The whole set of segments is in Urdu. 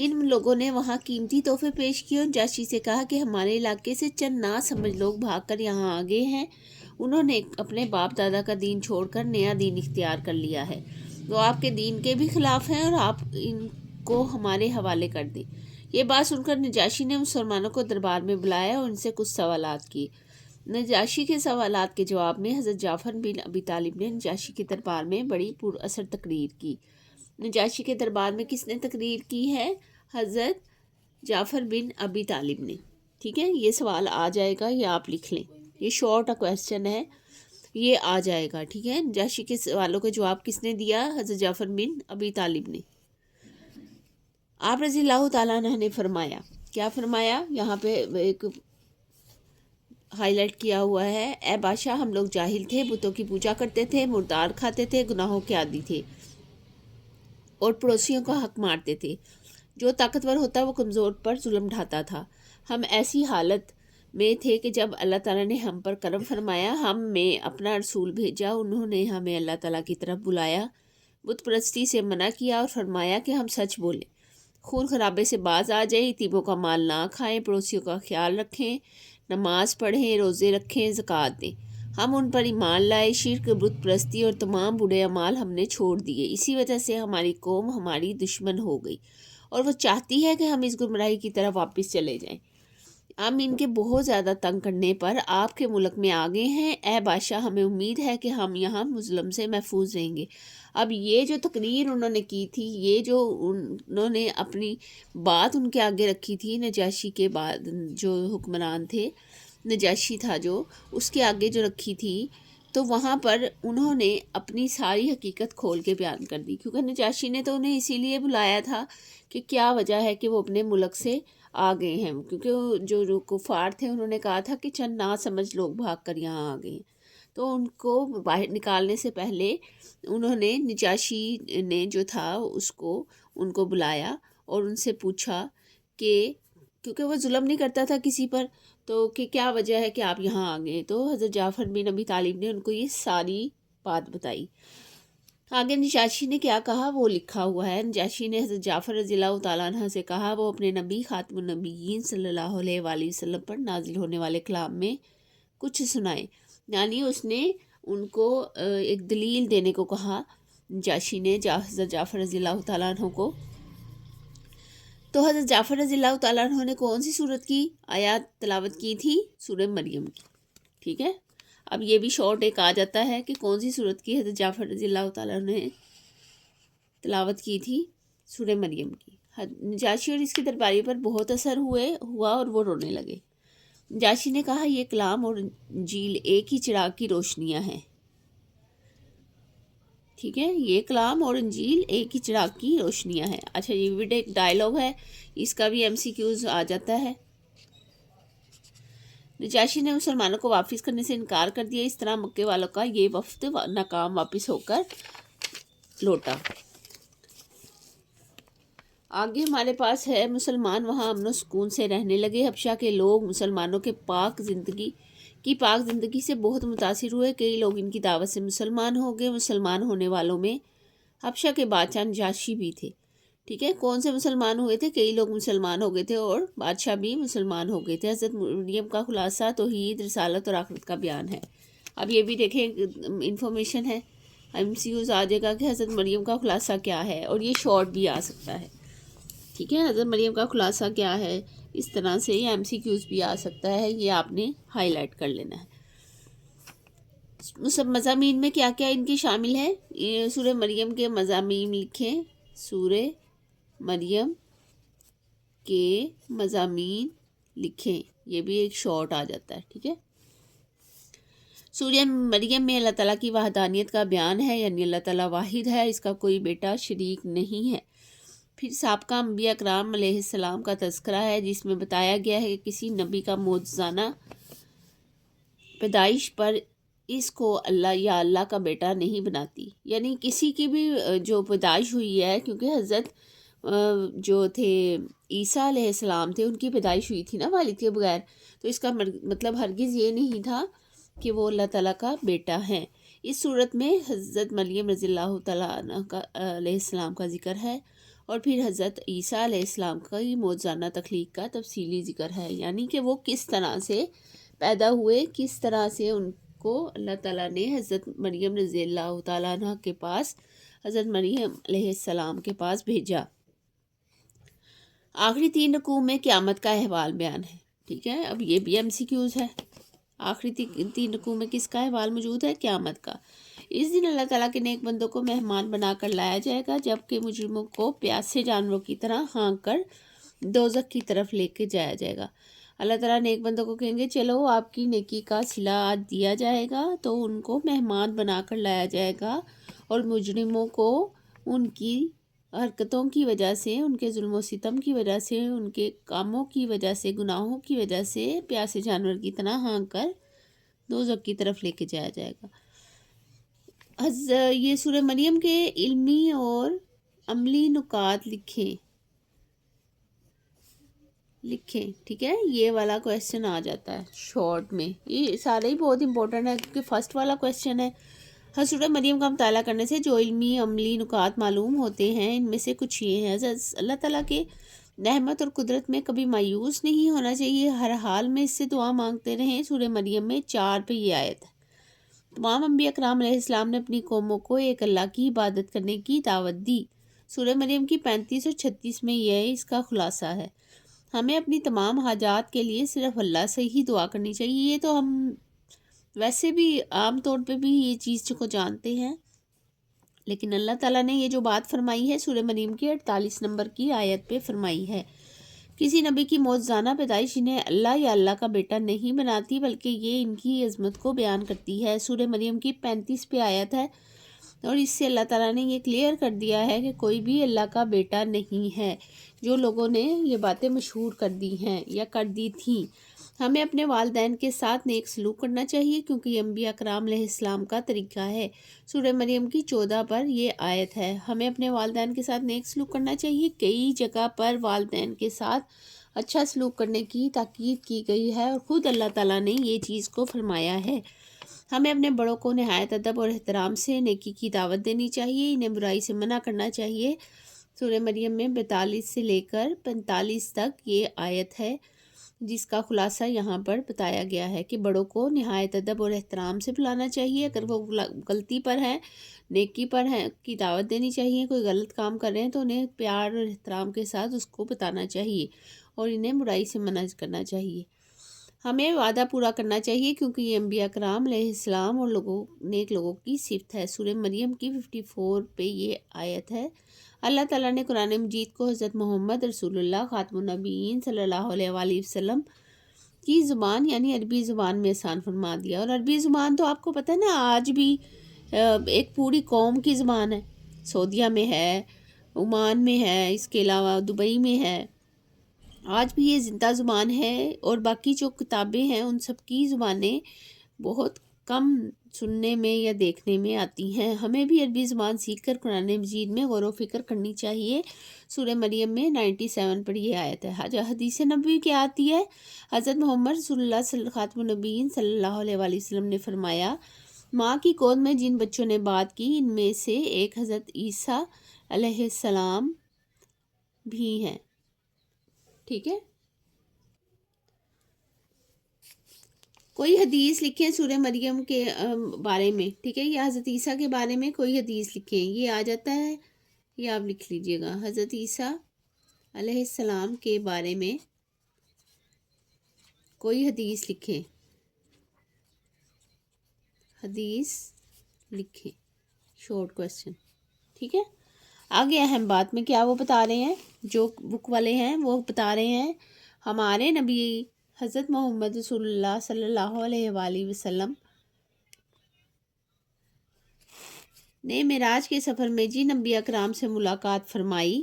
ان لوگوں نے وہاں قیمتی تحفے پیش کیے اور نجاشی سے کہا کہ ہمارے علاقے سے چند ناسمجھ لوگ بھاگ کر یہاں آ گئے ہیں، انہوں نے اپنے باپ دادا کا دین چھوڑ کر نیا دین اختیار کر لیا ہے، وہ آپ کے دین کے بھی خلاف ہیں اور آپ ان کو ہمارے حوالے کر دیں۔ یہ بات سن کر نجاشی نے مسلمانوں کو دربار میں بلایا اور ان سے کچھ سوالات کیے۔ نجاشی کے سوالات کے جواب میں حضرت جعفر بن ابی طالب نے نجاشی کے دربار میں بڑی پر اثر تقریر کی۔ نجاشی کے دربار میں کس نے تقریر کی ہے؟ حضرت جعفر بن ابی طالب نے۔ ٹھیک ہے، یہ سوال آ جائے گا، یہ آپ لکھ لیں، یہ شارٹ کویسچن ہے، یہ آ جائے گا۔ ٹھیک ہے، نجاشی کے سوالوں کا جواب کس نے دیا؟ حضرت جعفر بن ابی طالب نے۔ آپ رضی اللہ تعالیٰ عنہ نے فرمایا، کیا فرمایا؟ یہاں پہ ایک ہائی لائٹ کیا ہوا ہے، اے بادشاہ، ہم لوگ جاہل تھے، بتوں کی پوجا کرتے تھے، مردار کھاتے تھے، گناہوں کے عادی تھے اور پڑوسیوں کا حق مارتے تھے۔ جو طاقتور ہوتا وہ کمزور پر ظلم ڈھاتا تھا۔ ہم ایسی حالت میں تھے کہ جب اللہ تعالیٰ نے ہم پر کرم فرمایا، ہم میں اپنا رسول بھیجا، انہوں نے ہمیں اللہ تعالیٰ کی طرف بلایا، بت پرستی سے منع کیا اور فرمایا کہ ہم سچ بولیں، خون خرابے سے باز آ جائیں، یتیموں کا مال نہ کھائیں، پڑوسیوں کا خیال رکھیں، نماز پڑھیں، روزے رکھیں، زکوٰۃ دیں۔ ہم ان پر ایمان لائے، شرک، بت پرستی اور تمام برے اعمال ہم نے چھوڑ دیے۔ اسی وجہ سے ہماری قوم ہماری دشمن ہو گئی اور وہ چاہتی ہے کہ ہم اس گمراہی کی طرف واپس چلے جائیں۔ ہم ان کے بہت زیادہ تنگ کرنے پر آپ کے ملک میں آ گئے ہیں، اے بادشاہ، ہمیں امید ہے کہ ہم یہاں ظلم سے محفوظ رہیں گے۔ اب یہ جو تقریر انہوں نے کی تھی، یہ جو انہوں نے اپنی بات ان کے آگے رکھی تھی، نجاشی کے بعد جو حکمران تھے، نجاشی تھا جو، اس کے آگے جو رکھی تھی، تو وہاں پر انہوں نے اپنی ساری حقیقت کھول کے بیان کر دی، کیونکہ نجاشی نے تو انہیں اسی لیے بلایا تھا کہ کیا وجہ ہے کہ وہ اپنے ملک سے آ گئے ہیں، کیونکہ جو کفار تھے انہوں نے کہا تھا کہ چند ناسمجھ لوگ بھاگ کر یہاں آ گئے ہیں، تو ان کو باہر نکالنے سے پہلے انہوں نے، نجاشی نے جو تھا اس کو ان کو بلایا اور ان سے پوچھا کہ کیونکہ وہ ظلم نہیں کرتا تھا کسی پر، تو کہ کیا وجہ ہے کہ آپ یہاں آ گئے، تو حضرت جعفر بن ابی طالب نے ان کو یہ ساری بات بتائی۔ آگے نجاشی نے کیا کہا وہ لکھا ہوا ہے۔ نجاشی نے حضرت جعفر رضی اللہ تعالیٰ عنہ سے کہا وہ اپنے نبی خاتم النبیین صلی اللہ علیہ وآلہ وسلم پر نازل ہونے والے کلام میں کچھ سنائے، یعنی اس نے ان کو ایک دلیل دینے کو کہا، نجاشی نے حضرت جعفر رضی اللہ تعالیٰ عنہ کو۔ تو حضرت جعفر رضی اللہ تعالیٰ عنہ نے کون سی سورت کی آیات تلاوت کی تھی؟ سورہ مریم کی۔ ٹھیک ہے، اب یہ بھی شارٹ ایک آ جاتا ہے کہ کون سی سورت کی حضرت جعفر رضی اللہ تعالیٰ عنہ نے تلاوت کی تھی؟ سورہ مریم کی۔ نجاشی اور اس کے درباری پر بہت اثر ہوا اور وہ رونے لگے۔ نجاشی نے کہا یہ کلام اور انجیل ایک ہی چراغ کی روشنیاں ہیں۔ ٹھیک ہے، یہ کلام اور انجیل ایک ہی چراغ کی روشنیاں ہیں۔ اچھا، یہ بھی ایک ڈائلاگ ہے، اس کا بھی MCQs آ جاتا ہے۔ نجاشی نے مسلمانوں کو واپس کرنے سے انکار کر دیا، اس طرح مکے والوں کا یہ وفد ناکام واپس ہو کر لوٹا۔ آگے ہمارے پاس ہے مسلمان وہاں امن و سکون سے رہنے لگے۔ حبشہ کے لوگ مسلمانوں کے پاک زندگی سے بہت متاثر ہوئے، کئی لوگ ان کی دعوت سے مسلمان ہو گئے۔ مسلمان ہونے والوں میں حبشہ کے بادشاہ نجاشی بھی تھے۔ ٹھیک ہے، کون سے مسلمان ہوئے تھے؟ کئی لوگ مسلمان ہو گئے تھے اور بادشاہ بھی مسلمان ہو گئے تھے۔ حضرت مریم کا خلاصہ توحید، رسالت اور آخرت کا بیان ہے۔ اب یہ بھی دیکھیں انفارمیشن ہے، MCQs آ جائے گا کہ حضرت مریم کا خلاصہ کیا ہے، اور یہ شارٹ بھی آ سکتا ہے۔ ٹھیک ہے، حضرت مریم کا خلاصہ کیا ہے، اس طرح سے یہ MCQs بھی آ سکتا ہے، یہ آپ نے ہائی لائٹ کر لینا ہے۔ مضامین میں کیا کیا ان کی شامل ہے؟ سورہ مریم کے مضامین لکھیں، سورہ مریم کے مضامین لکھیں، یہ بھی ایک شارٹ آ جاتا ہے۔ ٹھیک ہے، سورہ مریم میں اللہ تعالیٰ کی وحدانیت کا بیان ہے، یعنی اللہ تعالیٰ واحد ہے، اس کا کوئی بیٹا شریک نہیں ہے۔ پھر سابقہ انبیاء کرام علیہ السلام کا تذکرہ ہے، جس میں بتایا گیا ہے کہ کسی نبی کا معجزانہ پیدائش پر اس کو اللہ یا اللہ کا بیٹا نہیں بناتی، یعنی کسی کی بھی جو پیدائش ہوئی ہے، کیونکہ حضرت جو تھے عیسیٰ علیہ السلام تھے، ان کی پیدائش ہوئی تھی نا والد کے بغیر، تو اس کا مطلب ہرگز یہ نہیں تھا کہ وہ اللہ تعالیٰ کا بیٹا ہے۔ اس صورت میں حضرت مریم رضی اللہ تعالیٰ عنہ علیہ السلام کا ذکر ہے، اور پھر حضرت عیسیٰ علیہ السلام کا یہ موجزانہ تخلیق کا تفصیلی ذکر ہے، یعنی کہ وہ کس طرح سے پیدا ہوئے، کس طرح سے ان کو اللہ تعالیٰ نے حضرت مریم رضی اللہ تعالیٰ عنہ کے پاس، حضرت مریم علیہ السلام کے پاس بھیجا۔ آخری 3 رکوع میں قیامت کا احوال بیان ہے، ٹھیک ہے، اب یہ بھی MCQs ہے۔ آخری 3 رکوع میں کس کا احوال موجود ہے؟ قیامت کا۔ اس دن اللہ تعالیٰ کے نیک بندوں کو مہمان بنا کر لایا جائے گا، جبکہ مجرموں کو پیاسے جانوروں کی طرح ہانک کر دوزخ کی طرف لے کے جایا جائے گا۔ اللہ تعالیٰ نیک بندوں کو کہیں گے چلو آپ کی نیکی کا صلہ آج دیا جائے گا، تو ان کو مہمان بنا کر لایا جائے گا، اور مجرموں کو ان کی حرکتوں کی وجہ سے، ان کے ظلم و ستم کی وجہ سے، ان کے کاموں کی وجہ سے، گناہوں کی وجہ سے پیاسے جانور کی طرح ہانک کر دوزخ کی طرف لے کے جایا جائے گا۔ یہ سورہ مریم کے علمی اور عملی نکات لکھیں، ٹھیک ہے، یہ والا کویسچن آ جاتا ہے شارٹ میں۔ یہ سارے ہی بہت امپورٹنٹ ہے کیونکہ فرسٹ والا کویسچن ہے۔ سورہ مریم کا مطالعہ کرنے سے جو علمی عملی نکات معلوم ہوتے ہیں، ان میں سے کچھ یہ ہیں۔ اللہ تعالیٰ کے رحمت اور قدرت میں کبھی مایوس نہیں ہونا چاہیے، ہر حال میں اس سے دعا مانگتے رہیں۔ سورہ مریم میں 4 پہ یہ آیت ہے۔ تمام انبیاء کرام علیہ السلام نے اپنی قوموں کو ایک اللہ کی عبادت کرنے کی دعوت دی۔ سورہ مریم کی 35 اور 36 میں یہ اس کا خلاصہ ہے۔ ہمیں اپنی تمام حاجات کے لیے صرف اللہ سے ہی دعا کرنی چاہیے۔ یہ تو ہم ویسے بھی عام طور پہ بھی یہ چیز کو جانتے ہیں، لیکن اللہ تعالیٰ نے یہ جو بات فرمائی ہے سورہ مریم کی 48 نمبر کی آیت پہ فرمائی ہے۔ کسی نبی کی موجزانہ پیدائش انہیں اللہ یا اللہ کا بیٹا نہیں بناتی، بلکہ یہ ان کی عظمت کو بیان کرتی ہے۔ سورہ مریم کی 35 پہ آیت ہے، اور اس سے اللہ تعالیٰ نے یہ کلیئر کر دیا ہے کہ کوئی بھی اللہ کا بیٹا نہیں ہے۔ جو لوگوں نے یہ باتیں مشہور کر دی ہیں یا کر دی تھیں، ہمیں اپنے والدین کے ساتھ نیک سلوک کرنا چاہیے، کیونکہ یہ انبیاء کرام علیہ السلام کا طریقہ ہے۔ سورہ مریم کی 14 پر یہ آیت ہے، ہمیں اپنے والدین کے ساتھ نیک سلوک کرنا چاہیے۔ کئی جگہ پر والدین کے ساتھ اچھا سلوک کرنے کی تاکید کی گئی ہے، اور خود اللہ تعالیٰ نے یہ چیز کو فرمایا ہے۔ ہمیں اپنے بڑوں کو نہایت ادب اور احترام سے نیکی کی دعوت دینی چاہیے، انہیں برائی سے منع کرنا چاہیے۔ سورہ مریم میں 42 سے لے کر 45 تک یہ آیت ہے، جس کا خلاصہ یہاں پر بتایا گیا ہے کہ بڑوں کو نہایت ادب اور احترام سے بلانا چاہیے، اگر وہ غلطی پر ہیں، نیکی پر ہیں کی دعوت دینی چاہیے، کوئی غلط کام کر رہے ہیں تو انہیں پیار اور احترام کے ساتھ اس کو بتانا چاہیے، اور انہیں برائی سے منع کرنا چاہیے۔ ہمیں وعدہ پورا کرنا چاہیے، کیونکہ یہ انبیاء کرام علیہ السلام اور نیک لوگوں کی صفت ہے۔ سورہ مریم کی 54 پہ یہ آیت ہے۔ اللہ تعالیٰ نے قرآن مجید کو حضرت محمد رسول اللہ خاتم النبیین صلی اللہ علیہ وآلہ وسلم کی زبان یعنی عربی زبان میں آسان فرما دیا، اور عربی زبان تو آپ کو پتہ ہے نا آج بھی ایک پوری قوم کی زبان ہے۔ سعودیہ میں ہے، عمان میں ہے، اس کے علاوہ دبئی میں ہے، آج بھی یہ زندہ زبان ہے، اور باقی جو کتابیں ہیں ان سب کی زبانیں بہت کم سننے میں یا دیکھنے میں آتی ہیں۔ ہمیں بھی عربی زبان سیکھ کر قرآن مجید میں غور و فکر کرنی چاہیے۔ سورہ مریم میں 97 پر یہ آیت ہے۔ حدیث نبوی کیا آتی ہے؟ حضرت محمد رسول اللہ خاتم النبیین صلی اللہ علیہ وآلہ وسلم نے فرمایا، ماں کی گود میں جن بچوں نے بات کی ان میں سے ایک حضرت عیسیٰ علیہ السلام بھی ہیں، ٹھیک ہے۔ کوئی حدیث لکھیں سورہ مریم کے بارے میں، ٹھیک ہے، یا حضرت عیسیٰ کے بارے میں کوئی حدیث لکھیں، یہ آ جاتا ہے، یہ آپ لکھ لیجئے گا۔ حضرت عیسیٰ علیہ السلام کے بارے میں کوئی حدیث لکھیں، حدیث لکھیں، شارٹ کویسچن، ٹھیک ہے۔ آگے اہم بات میں کیا وہ بتا رہے ہیں، جو بک والے ہیں وہ بتا رہے ہیں ہمارے نبی حضرت محمد رسول اللہ صلی اللہ علیہ وآلہ وسلم نے معراج کے سفر میں جن انبیاء کرام سے ملاقات فرمائی،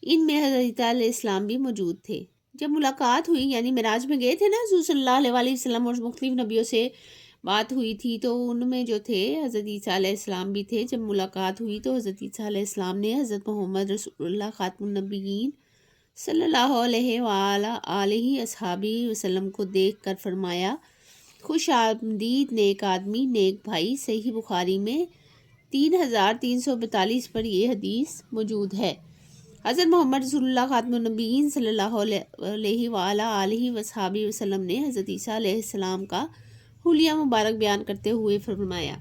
ان میں حضرت عیسیٰ علیہ السلام بھی موجود تھے۔ جب ملاقات ہوئی، یعنی معراج میں گئے تھے نا حضور صلی اللہ علیہ وآلہ وسلم، اور مختلف نبیوں سے بات ہوئی تھی، تو ان میں جو تھے حضرت عیسیٰ علیہ السلام بھی تھے۔ جب ملاقات ہوئی تو حضرت عیسیٰ علیہ السلام نے حضرت محمد رسول اللہ خاتم النبیین صلی اللہ علیہ وآلہ آلہ اصحابہ وسلم کو دیکھ کر فرمایا، خوش آمدید نیک آدمی، نیک بھائی۔ صحیح بخاری میں 3342 پر یہ حدیث موجود ہے۔ حضرت محمد رسول اللہ خاتم النبیین صلی اللہ علیہ وآلہ آلہ وصحابہ وسلم نے حضرت عیسیٰ علیہ السلام کا حلیہ مبارک بیان کرتے ہوئے فرمایا،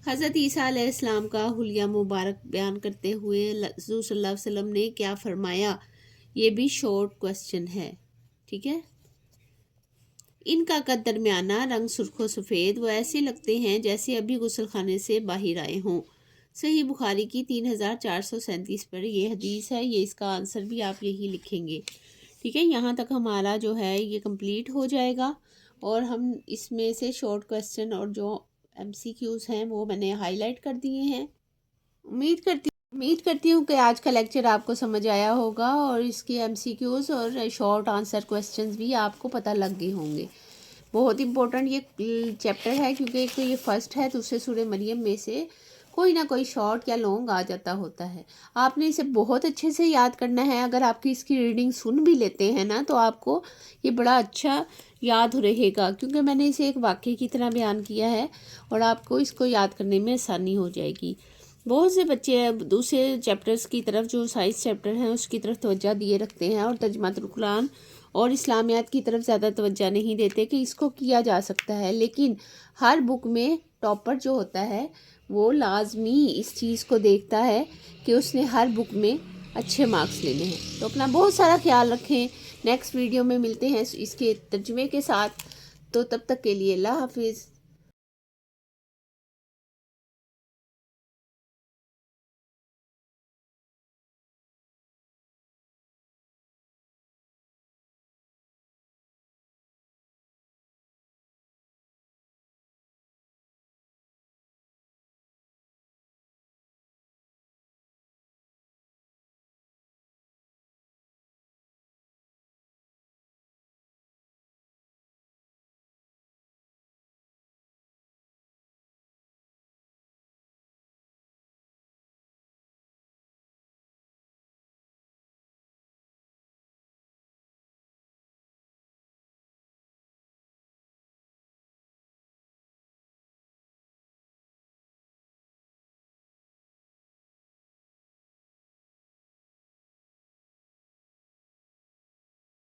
حضرت عیسیٰ علیہ السلام کا حلیہ مبارک بیان کرتے ہوئے حضور صلی اللہ علیہ وسلم نے کیا فرمایا؟ یہ بھی شارٹ کوسچن ہے، ٹھیک ہے۔ ان کا قد درمیانہ، رنگ سرخ و سفید، وہ ایسے لگتے ہیں جیسے ابھی غسل خانے سے باہر آئے ہوں۔ صحیح بخاری کی 3437 پر یہ حدیث ہے، یہ اس کا آنسر بھی آپ یہی لکھیں گے، ٹھیک ہے۔ یہاں تک ہمارا جو ہے یہ کمپلیٹ ہو جائے گا، اور ہم اس میں سے شارٹ کوسچن اور جو MCQs ہیں وہ میں نے ہائی لائٹ کر دیے ہیں۔ امید کرتی ہوں کہ آج کا لیکچر آپ کو سمجھ آیا ہوگا، اور اس کے MCQs اور شارٹ آنسر کوسچنز بھی آپ کو پتہ لگ گئے ہوں گے۔ بہت امپورٹنٹ یہ چیپٹر ہے، کیونکہ ایک تو یہ فرسٹ ہے، دوسرے سورہ مریم میں سے کوئی نہ کوئی شارٹ یا لانگ آ جاتا ہوتا ہے۔ آپ نے اسے بہت اچھے سے یاد کرنا ہے۔ اگر آپ کی اس کی ریڈنگ سن بھی لیتے ہیں نا تو آپ کو یہ بڑا اچھا یاد رہے گا، کیونکہ میں نے اسے ایک واقعے کی طرح بیان کیا ہے، اور آپ کو اس کو یاد کرنے میں آسانی ہو جائے گی۔ بہت سے بچے دوسرے چیپٹرز کی طرف، جو سائنس چیپٹر ہیں اس کی طرف توجہ دیے رکھتے ہیں، اور ترجمہ القرآن اور اسلامیات کی طرف زیادہ توجہ نہیں دیتے کہ اس کو کیا جا سکتا ہے۔ لیکن ہر بک میں ٹاپر جو ہوتا ہے وہ لازمی اس چیز کو دیکھتا ہے کہ اس نے ہر بک میں اچھے مارکس لینے ہیں۔ تو اپنا بہت سارا خیال رکھیں۔ نیکسٹ ویڈیو میں ملتے ہیں اس کے ترجمے کے ساتھ، تو تب تک کے لیے اللہ حافظ۔